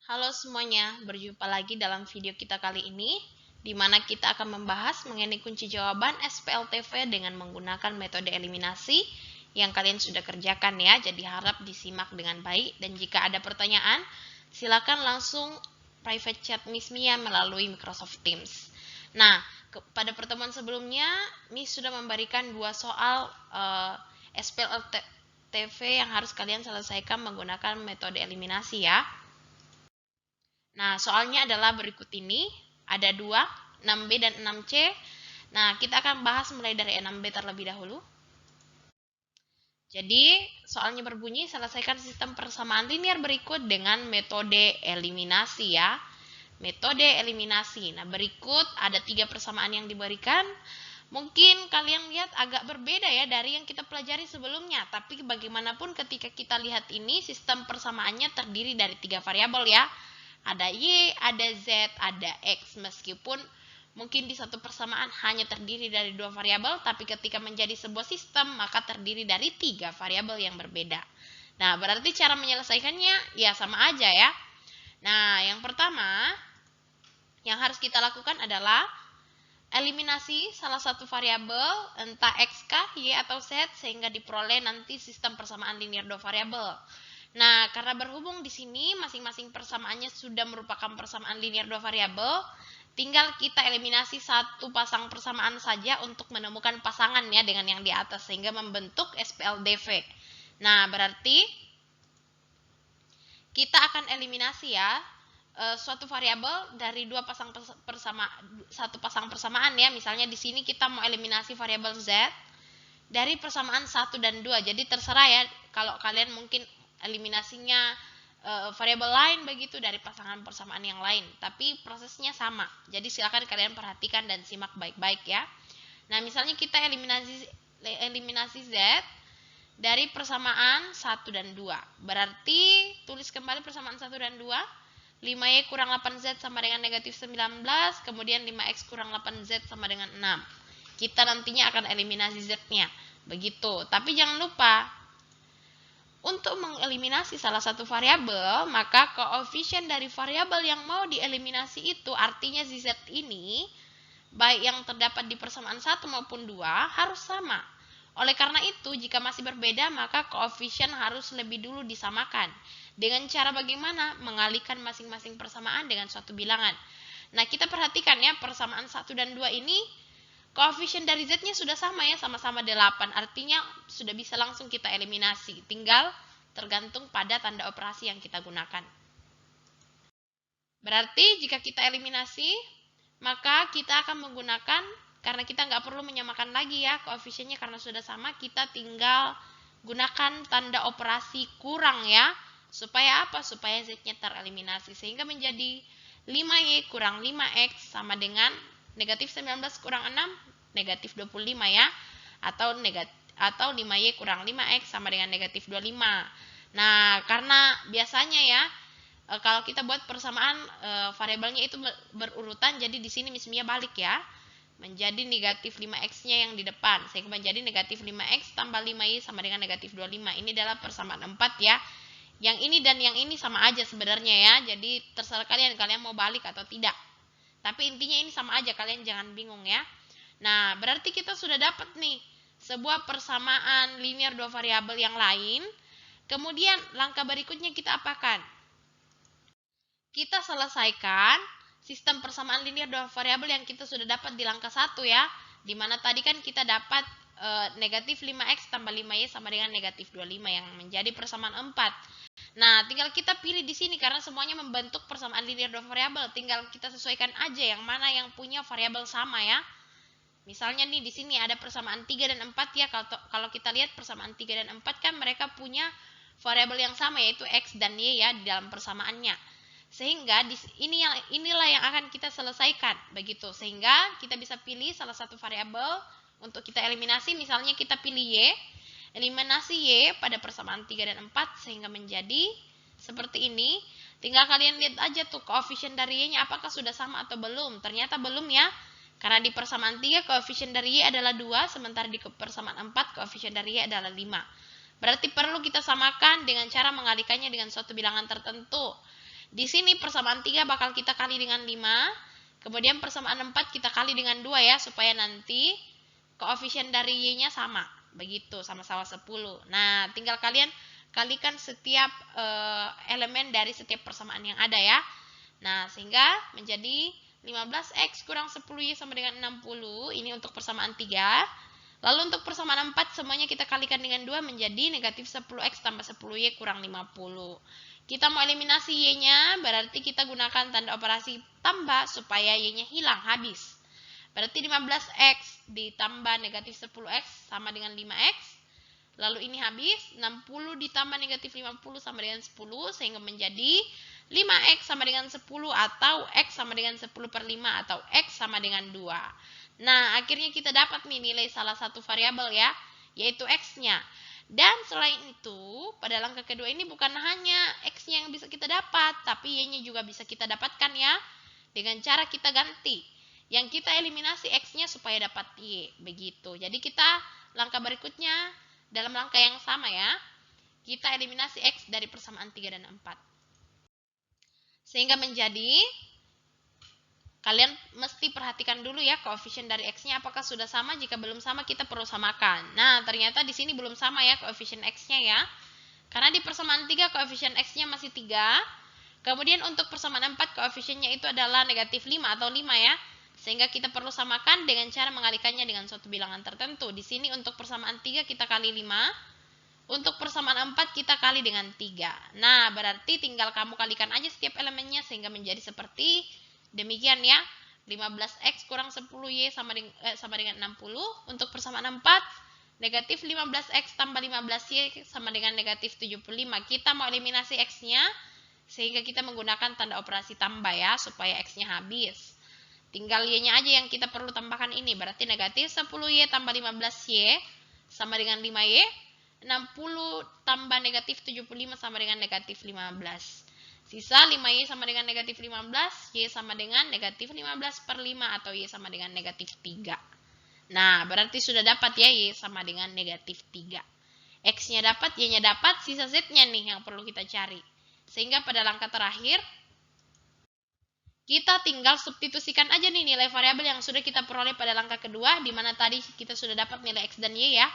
Halo semuanya, berjumpa lagi dalam video kita kali ini, di mana kita akan membahas mengenai kunci jawaban SPLTV dengan menggunakan metode eliminasi yang kalian sudah kerjakan ya. Jadi harap disimak dengan baik, dan jika ada pertanyaan, silakan langsung private chat Miss Mia melalui Microsoft Teams. Nah, pada pertemuan sebelumnya, Miss sudah memberikan dua soal SPLTV yang harus kalian selesaikan menggunakan metode eliminasi ya. Nah, soalnya adalah berikut ini. Ada dua, 6B dan 6C. Nah, kita akan bahas mulai dari 6B terlebih dahulu. Jadi, soalnya berbunyi, selesaikan sistem persamaan linear berikut dengan metode eliminasi ya. Metode eliminasi. Nah, berikut ada 3 persamaan yang diberikan. Mungkin kalian lihat agak berbeda ya dari yang kita pelajari sebelumnya. Tapi bagaimanapun ketika kita lihat ini, sistem persamaannya terdiri dari 3 variabel ya. Ada Y, ada Z, ada X. Meskipun mungkin di satu persamaan hanya terdiri dari 2 variabel, tapi ketika menjadi sebuah sistem, maka terdiri dari 3 variabel yang berbeda. Nah, berarti cara menyelesaikannya ya sama aja ya. Nah, yang pertama yang harus kita lakukan adalah eliminasi salah satu variabel, entah X kah, Y atau Z, sehingga diperoleh nanti sistem persamaan linear 2 variabel. Nah, karena berhubung di sini masing-masing persamaannya sudah merupakan persamaan linear 2 variabel, tinggal kita eliminasi satu pasang persamaan saja untuk menemukan pasangannya dengan yang di atas sehingga membentuk SPLDV. Nah, berarti kita akan eliminasi ya suatu variabel dari satu pasang persamaan ya. Misalnya di sini kita mau eliminasi variabel Z dari persamaan 1 dan 2. Jadi terserah ya kalau kalian mungkin eliminasinya variabel lain begitu dari pasangan persamaan yang lain, tapi prosesnya sama. Jadi silakan kalian perhatikan dan simak baik-baik ya. Nah, misalnya kita eliminasi Z dari persamaan 1 dan 2. Berarti tulis kembali persamaan 1 dan 2. 5Y kurang 8Z sama dengan negatif 19, kemudian 5X kurang 8Z sama dengan 6. Kita nantinya akan eliminasi Z-nya. Begitu. Tapi jangan lupa, untuk mengeliminasi salah satu variabel, maka koefisien dari variabel yang mau dieliminasi itu, artinya Z ini, baik yang terdapat di persamaan 1 maupun 2, harus sama. Oleh karena itu, jika masih berbeda, maka koefisien harus lebih dulu disamakan. Dengan cara bagaimana? Mengalihkan masing-masing persamaan dengan suatu bilangan. Nah, kita perhatikan ya, persamaan 1 dan 2 ini, koefisien dari Z-nya sudah sama ya, sama-sama 8. Artinya sudah bisa langsung kita eliminasi. Tinggal tergantung pada tanda operasi yang kita gunakan. Berarti jika kita eliminasi, maka kita akan menggunakan, karena kita nggak perlu menyamakan lagi ya koefisiennya karena sudah sama, kita tinggal gunakan tanda operasi kurang ya. Supaya apa? Supaya Z-nya tereliminasi. Sehingga menjadi 5Y kurang 5X sama dengan negatif 19 kurang 6, negatif 25 ya. Atau 5Y kurang 5X sama dengan negatif 25. Nah, karena biasanya ya, kalau kita buat persamaan variabelnya itu berurutan, jadi di sini Miss Mia balik ya. Menjadi negatif 5X-nya yang di depan. Sehingga menjadi negatif 5X tambah 5Y sama dengan negatif 25. Ini adalah persamaan 4 ya. Yang ini dan yang ini sama aja sebenarnya ya. Jadi terserah kalian mau balik atau tidak. Tapi intinya ini sama aja, kalian jangan bingung ya. Nah, berarti kita sudah dapat nih sebuah persamaan linear 2 variabel yang lain. Kemudian langkah berikutnya kita apakan? Kita selesaikan sistem persamaan linear 2 variabel yang kita sudah dapat di langkah 1 ya. Dimana tadi kan kita dapat negatif 5X tambah 5Y sama dengan negatif 25 yang menjadi persamaan 4. Nah, tinggal kita pilih di sini karena semuanya membentuk persamaan linear 2 variabel. Tinggal kita sesuaikan aja yang mana yang punya variabel sama ya. Misalnya nih di sini ada persamaan 3 dan 4 ya. Kalau kita lihat persamaan 3 dan 4 kan mereka punya variabel yang sama, yaitu X dan Y ya di dalam persamaannya. Sehingga inilah yang akan kita selesaikan begitu. Sehingga kita bisa pilih salah satu variabel untuk kita eliminasi. Misalnya kita pilih Y. Eliminasi Y pada persamaan 3 dan 4 sehingga menjadi seperti ini. Tinggal kalian lihat aja tuh koefisien dari Y-nya apakah sudah sama atau belum. Ternyata belum ya. Karena di persamaan 3 koefisien dari Y adalah 2, sementara di persamaan 4 koefisien dari Y adalah 5. Berarti perlu kita samakan dengan cara mengalihkannya dengan suatu bilangan tertentu. Di sini persamaan 3 bakal kita kali dengan 5. Kemudian persamaan 4 kita kali dengan 2 ya, supaya nanti koefisien dari Y-nya sama. Begitu, sama-sama 10. Nah, tinggal kalian kalikan setiap elemen dari setiap persamaan yang ada ya. Nah, sehingga menjadi 15X kurang 10Y sama dengan 60. Ini untuk persamaan 3. Lalu untuk persamaan 4 semuanya kita kalikan dengan 2 menjadi negatif 10X tambah 10Y kurang 50. Kita mau eliminasi Y-nya, berarti kita gunakan tanda operasi tambah supaya Y-nya hilang, habis. Berarti 15X ditambah negatif 10X sama dengan 5X. Lalu ini habis, 60 ditambah negatif 50 sama dengan 10, sehingga menjadi 5X sama dengan 10 atau X sama dengan 10 per 5 atau X sama dengan 2. Nah, akhirnya kita dapat nih nilai salah satu variabel ya, yaitu X-nya. Dan selain itu, pada langkah kedua ini bukan hanya X-nya yang bisa kita dapat, tapi Y-nya juga bisa kita dapatkan ya, dengan cara kita ganti. Yang kita eliminasi X-nya supaya dapat Y, begitu. Jadi kita langkah berikutnya, dalam langkah yang sama ya, kita eliminasi X dari persamaan 3 dan 4. Sehingga menjadi, kalian mesti perhatikan dulu ya koefisien dari X-nya apakah sudah sama. Jika belum sama kita perlu samakan. Nah, ternyata di sini belum sama ya koefisien X-nya ya. Karena di persamaan 3 koefisien X-nya masih 3. Kemudian untuk persamaan 4 koefisiennya itu adalah negatif 5 atau 5 ya. Sehingga kita perlu samakan dengan cara mengalikannya dengan suatu bilangan tertentu. Di sini untuk persamaan 3 kita kali 5. Untuk persamaan 4 kita kali dengan 3. Nah, berarti tinggal kamu kalikan aja setiap elemennya sehingga menjadi seperti demikian ya, 15X kurang 10Y sama dengan 60. Untuk persamaan 4, negatif 15X tambah 15Y sama dengan negatif 75. Kita mau eliminasi X-nya, sehingga kita menggunakan tanda operasi tambah ya, supaya X-nya habis. Tinggal Y-nya aja yang kita perlu tambahkan ini, berarti negatif 10Y tambah 15Y sama dengan 5Y. 60 tambah negatif 75 sama dengan negatif 15. Sisa 5Y sama dengan negatif 15, Y sama dengan negatif 15 per 5 atau Y sama dengan negatif 3. Nah, berarti sudah dapat ya Y sama dengan negatif 3. X-nya dapat, Y-nya dapat, sisa Z-nya nih yang perlu kita cari. Sehingga pada langkah terakhir, kita tinggal substitusikan aja nih nilai variabel yang sudah kita peroleh pada langkah kedua, di mana tadi kita sudah dapat nilai X dan Y ya,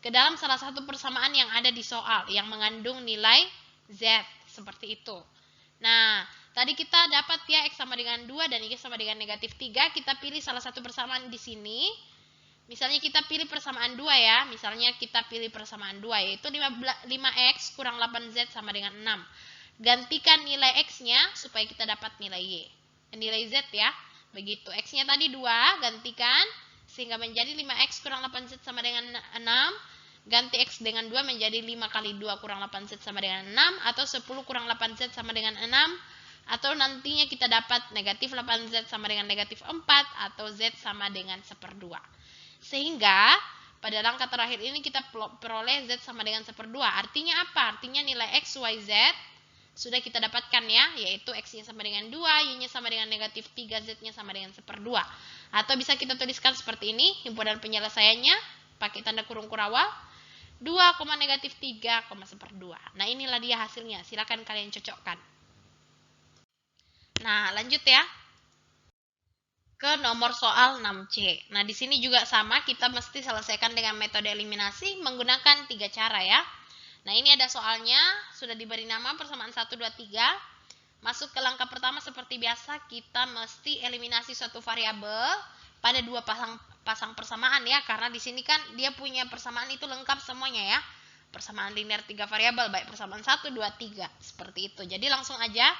ke dalam salah satu persamaan yang ada di soal, yang mengandung nilai Z, seperti itu. Nah, tadi kita dapat ya X sama dengan 2 dan Y sama dengan negatif 3. Kita pilih salah satu persamaan di sini. Misalnya kita pilih persamaan 2 ya. Misalnya kita pilih persamaan 2 yaitu 5X kurang 8Z sama dengan 6. Gantikan nilai X-nya supaya kita dapat nilai Y. Nilai Z ya. Begitu. X-nya tadi 2, gantikan sehingga menjadi 5X kurang 8Z sama dengan 6. Ganti X dengan 2 menjadi 5 kali 2 kurang 8Z sama dengan 6. Atau 10 kurang 8Z sama dengan 6. Atau nantinya kita dapat negatif 8Z sama dengan negatif 4. Atau Z sama dengan 1/2. Sehingga pada langkah terakhir ini kita peroleh Z sama dengan 1/2. Artinya apa? Artinya nilai X, Y, Z sudah kita dapatkan ya. Yaitu X-nya sama dengan 2, Y-nya sama dengan negatif 3, Z-nya sama dengan 1/2. Atau bisa kita tuliskan seperti ini. Himpunan penyelesaiannya pakai tanda kurung kurawal. 2, negatif 3, 1/2. Nah, inilah dia hasilnya. Silakan kalian cocokkan. Nah, lanjut ya. Ke nomor soal 6C. Nah, di sini juga sama. Kita mesti selesaikan dengan metode eliminasi menggunakan 3 cara ya. Nah, ini ada soalnya. Sudah diberi nama persamaan 1, 2, 3. Masuk ke langkah pertama seperti biasa. Kita mesti eliminasi suatu variabel pada 2 pasang persamaan ya, karena di sini kan dia punya persamaan itu lengkap semuanya ya. Persamaan linear 3 variabel, baik persamaan 1, 2, 3 seperti itu. Jadi langsung aja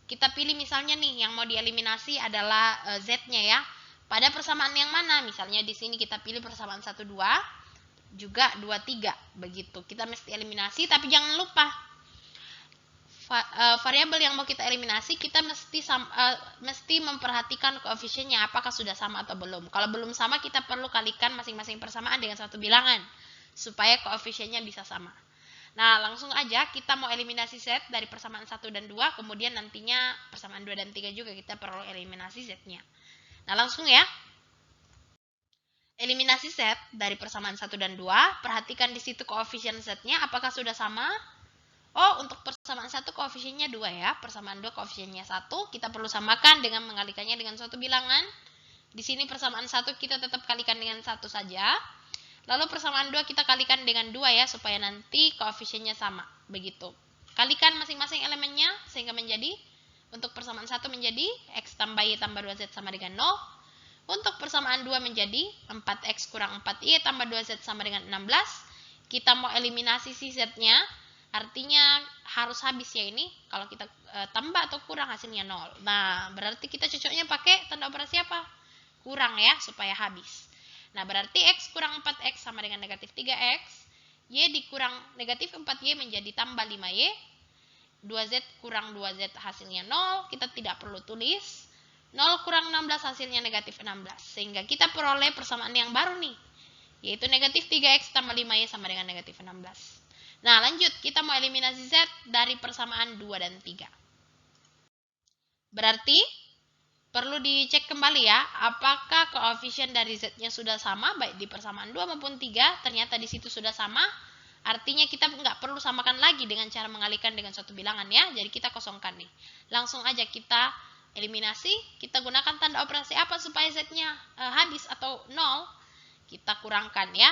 kita pilih misalnya nih yang mau dieliminasi adalah Z-nya ya. Pada persamaan yang mana? Misalnya di sini kita pilih persamaan 1, 2 juga 2, 3 begitu. Kita mesti eliminasi, tapi jangan lupa variabel yang mau kita eliminasi kita mesti memperhatikan koefisiennya apakah sudah sama atau belum. Kalau belum sama kita perlu kalikan masing-masing persamaan dengan satu bilangan supaya koefisiennya bisa sama. Nah, langsung aja kita mau eliminasi Z dari persamaan 1 dan 2, kemudian nantinya persamaan 2 dan 3 juga kita perlu eliminasi Z-nya. Nah, langsung ya. Eliminasi Z dari persamaan 1 dan 2, perhatikan di situ koefisien Z-nya apakah sudah sama. Oh, untuk persamaan 1 koefisiennya 2 ya. Persamaan 2 koefisiennya 1. Kita perlu samakan dengan mengalikannya dengan suatu bilangan. Di sini persamaan 1 kita tetap kalikan dengan 1 saja. Lalu persamaan 2 kita kalikan dengan 2 ya, supaya nanti koefisiennya sama. Begitu. Kalikan masing-masing elemennya sehingga menjadi, untuk persamaan 1 menjadi X tambah Y tambah 2Z sama dengan 0. Untuk persamaan 2 menjadi 4X kurang 4Y tambah 2Z sama dengan 16. Kita mau eliminasi si Z-nya. Artinya harus habis ya ini. Kalau kita tambah atau kurang hasilnya 0. Nah, berarti kita cocoknya pakai tanda operasi apa? Kurang ya, supaya habis. Nah, berarti X kurang 4X sama dengan negatif 3X. Y dikurang negatif 4Y menjadi tambah 5Y. 2Z kurang 2Z hasilnya 0. Kita tidak perlu tulis. 0 kurang 16 hasilnya negatif 16. Sehingga kita peroleh persamaan yang baru nih. Yaitu negatif 3X tambah 5Y sama dengan negatif 16. Nah, lanjut. Kita mau eliminasi Z dari persamaan 2 dan 3. Berarti perlu dicek kembali ya, apakah koefisien dari Z-nya sudah sama, baik di persamaan 2 maupun 3, ternyata di situ sudah sama. Artinya kita nggak perlu samakan lagi dengan cara mengalihkan dengan suatu bilangan ya, jadi kita kosongkan nih. Langsung aja kita eliminasi, kita gunakan tanda operasi apa supaya Z-nya habis atau 0, kita kurangkan ya.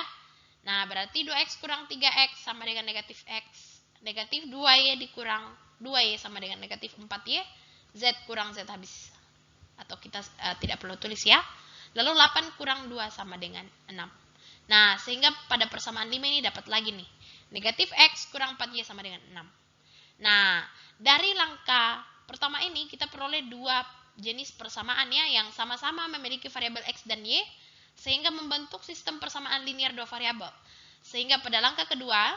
Nah, berarti 2X kurang 3X sama dengan negatif X. Negatif 2Y dikurang 2Y sama dengan negatif 4Y. Z kurang Z habis. Atau kita tidak perlu tulis ya. Lalu 8 kurang 2 sama dengan 6. Nah, sehingga pada persamaan 5 ini dapat lagi nih. Negatif X kurang 4Y sama dengan 6. Nah, dari langkah pertama ini kita peroleh dua jenis persamaan ya, yang sama-sama memiliki variabel X dan Y, sehingga membentuk sistem persamaan linear dua variabel. Sehingga pada langkah kedua,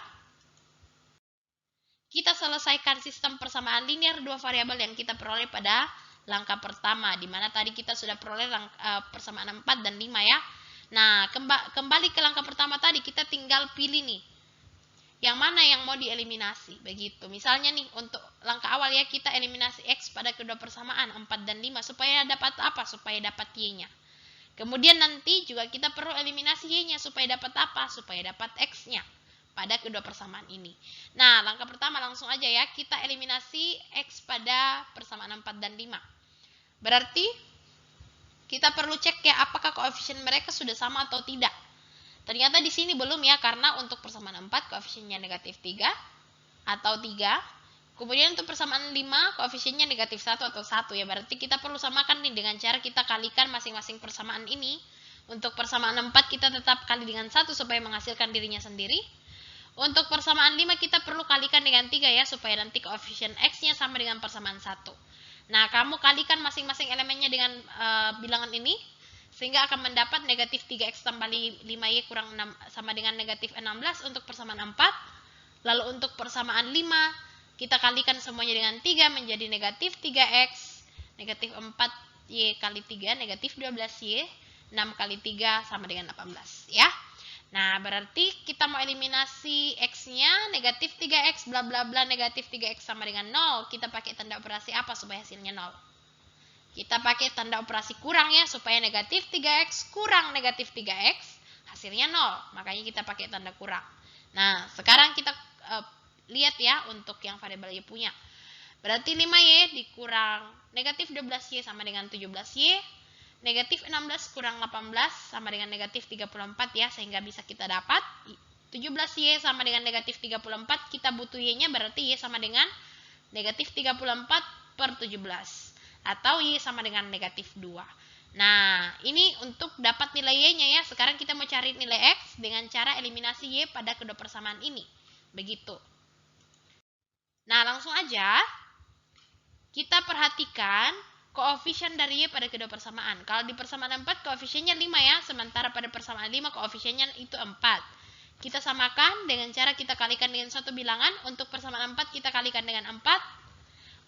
kita selesaikan sistem persamaan linear dua variabel yang kita peroleh pada langkah pertama, di mana tadi kita sudah peroleh persamaan 4 dan 5 ya. Nah, kembali ke langkah pertama tadi, kita tinggal pilih nih, yang mana yang mau dieliminasi, begitu. Misalnya nih, untuk langkah awal ya, kita eliminasi X pada kedua persamaan 4 dan 5, supaya dapat apa? Supaya dapat Y-nya. Kemudian nanti juga kita perlu eliminasi Y-nya supaya dapat apa? Supaya dapat X-nya pada kedua persamaan ini. Nah, langkah pertama langsung aja ya, kita eliminasi X pada persamaan 4 dan 5. Berarti kita perlu cek ya, apakah koefisien mereka sudah sama atau tidak. Ternyata di sini belum ya, karena untuk persamaan 4 koefisiennya negatif 3 atau 3. Kemudian untuk persamaan 5 koefisiennya negatif 1 atau 1 ya. Berarti kita perlu samakan nih dengan cara kita kalikan masing-masing persamaan ini. Untuk persamaan 4 kita tetap kali dengan 1 supaya menghasilkan dirinya sendiri. Untuk persamaan 5 kita perlu kalikan dengan 3 ya, supaya nanti koefisien X-nya sama dengan persamaan 1. Nah, kamu kalikan masing-masing elemennya dengan bilangan ini, sehingga akan mendapat negatif 3X tambah 5Y kurang 6 sama dengan negatif 16 untuk persamaan 4. Lalu untuk persamaan 5 kita kalikan semuanya dengan 3 menjadi negatif 3X, negatif 4Y kali 3, negatif 12Y, 6 kali 3 sama dengan 18 ya. Nah, berarti kita mau eliminasi X-nya, negatif 3X, bla bla bla, negatif 3X sama dengan 0. Kita pakai tanda operasi apa supaya hasilnya 0? Kita pakai tanda operasi kurang ya, supaya negatif 3X kurang negatif 3X, hasilnya 0. Makanya kita pakai tanda kurang. Nah, sekarang kita lihat ya untuk yang variabel Y punya. Berarti 5Y dikurang negatif 12Y sama dengan 17Y. Negatif 16 kurang 18 sama dengan negatif 34 ya. Sehingga bisa kita dapat 17Y sama dengan negatif 34. Kita butuh Y-nya, berarti Y sama dengan negatif 34 per 17. Atau Y sama dengan negatif 2. Nah, ini untuk dapat nilai Y-nya ya. Sekarang kita mau cari nilai X dengan cara eliminasi Y pada kedua persamaan ini. Begitu. Nah, langsung aja kita perhatikan koefisien dari Y pada kedua persamaan. Kalau di persamaan 4 koefisiennya 5 ya, sementara pada persamaan 5 koefisiennya itu 4. Kita samakan dengan cara kita kalikan dengan suatu bilangan. Untuk persamaan 4 kita kalikan dengan 4.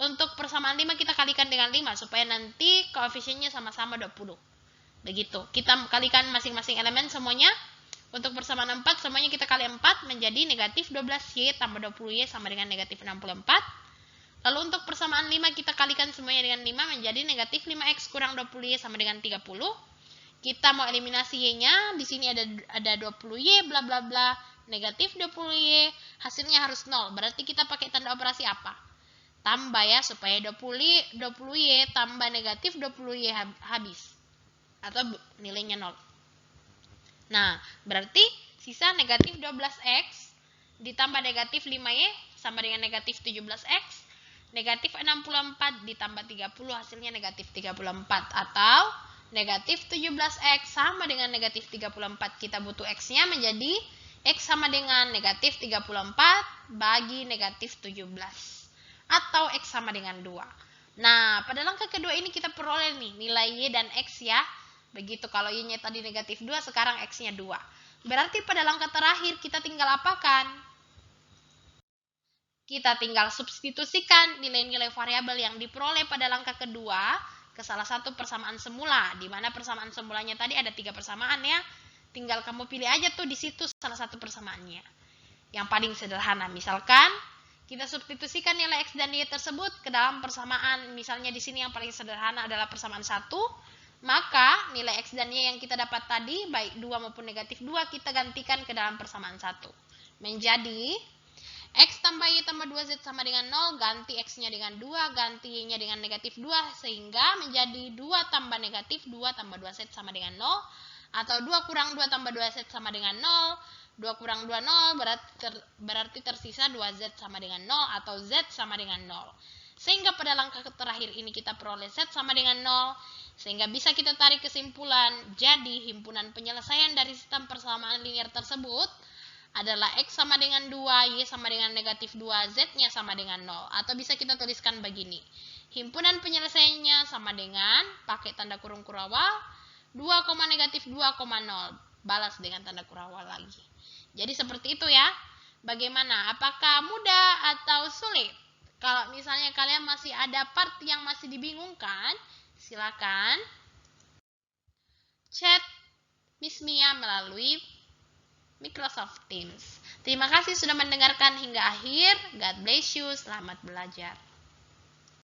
Untuk persamaan 5 kita kalikan dengan 5 supaya nanti koefisiennya sama-sama 20. Begitu. Kita kalikan masing-masing elemen semuanya. Untuk persamaan 4 semuanya kita kali 4 menjadi negatif 12Y tambah 20Y sama dengan negatif 64. Lalu untuk persamaan 5 kita kalikan semuanya dengan 5 menjadi negatif 5X kurang 20Y sama dengan 30. Kita mau eliminasi Y-nya, di sini ada 20Y bla bla bla. negatif 20Y, hasilnya harus 0. Berarti kita pakai tanda operasi apa? Tambah ya, supaya 20Y tambah negatif 20Y habis. Atau nilainya 0. Nah, berarti sisa negatif 12X ditambah negatif 5Y sama dengan negatif 17X. Negatif 64 ditambah 30 hasilnya negatif 34. Atau negatif 17X sama dengan negatif 34. Kita butuh X-nya menjadi X sama dengan negatif 34 bagi negatif 17. Atau X sama dengan 2. Nah, pada langkah kedua ini kita peroleh nih nilai Y dan X ya. Begitu kalau Y-nya tadi negatif 2, sekarang X-nya 2. Berarti pada langkah terakhir kita tinggal apakan? Kita tinggal substitusikan nilai-nilai variabel yang diperoleh pada langkah kedua ke salah satu persamaan semula, di mana persamaan semulanya tadi ada 3 persamaan ya. Tinggal kamu pilih aja tuh di situ salah satu persamaannya. Yang paling sederhana, misalkan kita substitusikan nilai X dan Y tersebut ke dalam persamaan, misalnya di sini yang paling sederhana adalah persamaan 1, maka nilai X dan Y yang kita dapat tadi, baik 2 maupun negatif 2, kita gantikan ke dalam persamaan 1. Menjadi X tambah Y tambah 2Z sama dengan 0, ganti X-nya dengan 2, ganti Y-nya dengan negatif 2, sehingga menjadi 2 tambah negatif 2 tambah 2Z sama dengan 0, atau 2 kurang 2 tambah 2Z sama dengan 0, 2 kurang 2, 0, berarti tersisa 2Z sama dengan 0, atau Z sama dengan 0. Sehingga pada langkah terakhir ini kita peroleh Z sama dengan 0, sehingga bisa kita tarik kesimpulan, jadi himpunan penyelesaian dari sistem persamaan linear tersebut adalah X sama dengan 2, Y sama dengan negatif 2, Z-nya sama dengan 0. Atau bisa kita tuliskan begini. Himpunan penyelesaiannya sama dengan, pakai tanda kurung awal, 2, negatif 2, 0. Balas dengan tanda kurung awal lagi. Jadi seperti itu ya. Bagaimana? Apakah mudah atau sulit? Kalau misalnya kalian masih ada part yang masih dibingungkan, silakan chat Miss Mia melalui Microsoft Teams. Terima kasih sudah mendengarkan hingga akhir. God bless you. Selamat belajar.